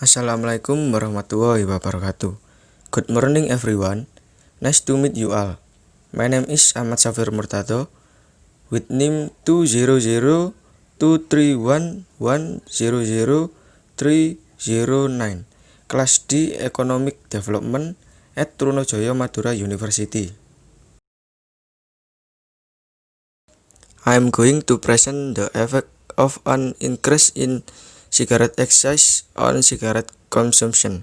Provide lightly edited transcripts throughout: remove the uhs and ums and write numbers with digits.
Assalamualaikum warahmatullahi wabarakatuh. Good morning everyone. Nice to meet you all. My name is Ahmad Syafiul MURTADHO with NIM 20021100309. Kelas D Economic Development at Trunojoyo Madura University. I am going to present the effect of an increase in cigarette excise on cigarette consumption.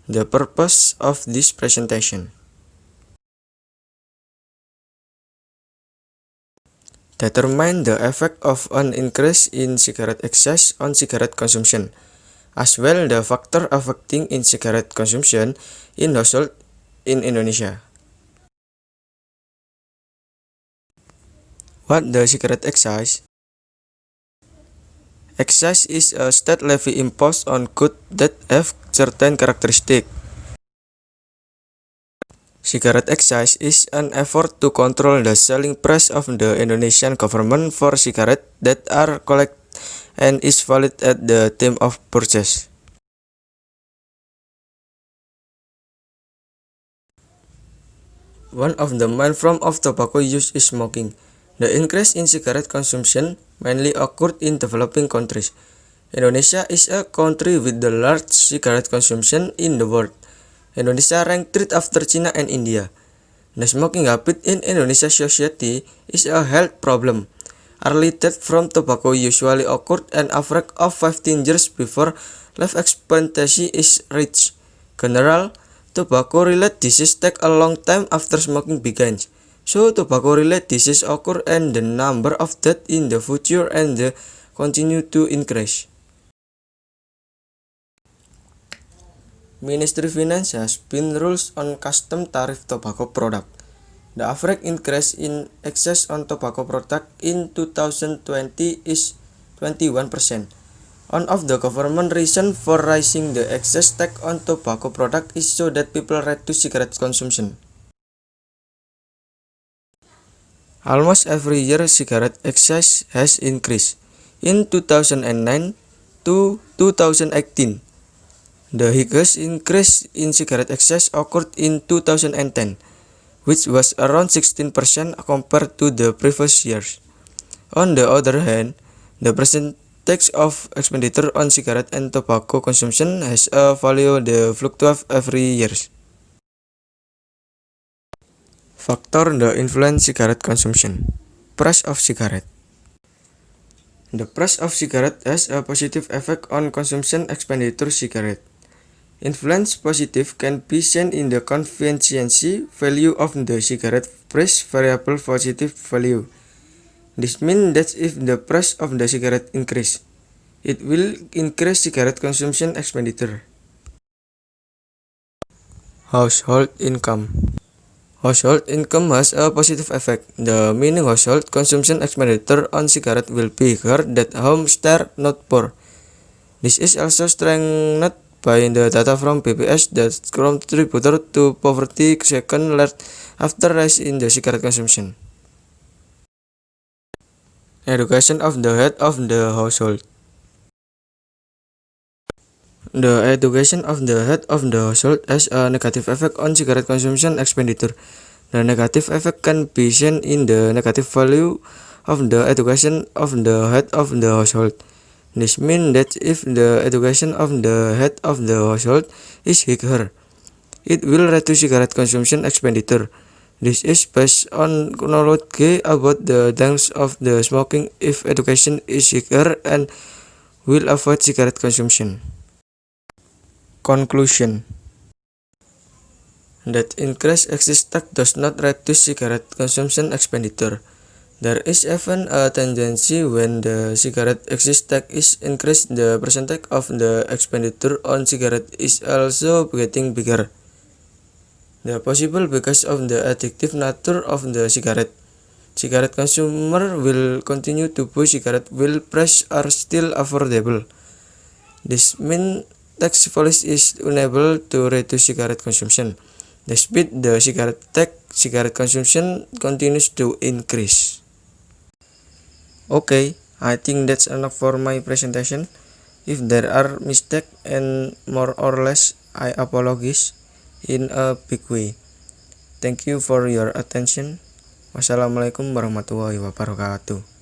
The purpose of this presentation: determine the effect of an increase in cigarette excise on cigarette consumption, as well the factor affecting in cigarette consumption in household in Indonesia. What the cigarette excise? Excise is a state levy imposed on goods that have certain characteristics. Cigarette excise is an effort to control the selling price of the Indonesian government for cigarettes that are collected and is valid at the time of purchase. One of the main forms of tobacco use is smoking. The increase in cigarette consumption mainly occurred in developing countries. Indonesia is a country with the largest cigarette consumption in the world. Indonesia ranked third after China and India. The smoking habit in Indonesian society is a health problem. Early death from tobacco usually occurred an average of 15 years before life expectancy is reached. General, tobacco-related disease take a long time after smoking begins. So tobacco-related disease occur and the number of deaths in the future and continue to increase. Ministry Finance has been rules on custom tariff tobacco product. The average increase in excise on tobacco product in 2020 is 21%. One of the government reasons for raising the excise tax on tobacco product is so that people reduce cigarette consumption. Almost every year cigarette excise has increased. In 2009 to 2018, the highest increase in cigarette excise occurred in 2010, which was around 16% compared to the previous years. On the other hand, the percentage of expenditure on cigarette and tobacco consumption has a value that fluctuates every year. Factor that influence cigarette consumption. Price of cigarette. The price of cigarette has a positive effect on consumption expenditure cigarette. Influence positive can be seen in the convenience value of the cigarette price variable positive value. This means that if the price of the cigarette increase, it will increase cigarette consumption expenditure. Household income. Household income has a positive effect. The meaning household consumption expenditure on cigarette will be higher than home share, not poor. This is also strengthened by the data from BPS that contributed to poverty second after rise in the cigarette consumption. Education of the head of the household. The education of the head of the household has a negative effect on cigarette consumption expenditure. The negative effect can be seen in the negative value of the education of the head of the household. This means that if the education of the head of the household is higher, it will reduce cigarette consumption expenditure. This is based on knowledge about the dangers of the smoking if education is higher and will avoid cigarette consumption. Conclusion: that increased excise tax does not reduce cigarette consumption expenditure. There is even a tendency when the cigarette excise tax is increased, the percentage of the expenditure on cigarette is also getting bigger. The possible because of the addictive nature of the cigarette. Cigarette consumer will continue to buy cigarette while prices are still affordable. This means tax policy is unable to reduce cigarette consumption. Despite the cigarette tax, cigarette consumption continues to increase. Okay, I think that's enough for my presentation. If there are mistakes and more or less, I apologize in a big way. Thank you for your attention. Wassalamualaikum warahmatullahi wabarakatuh.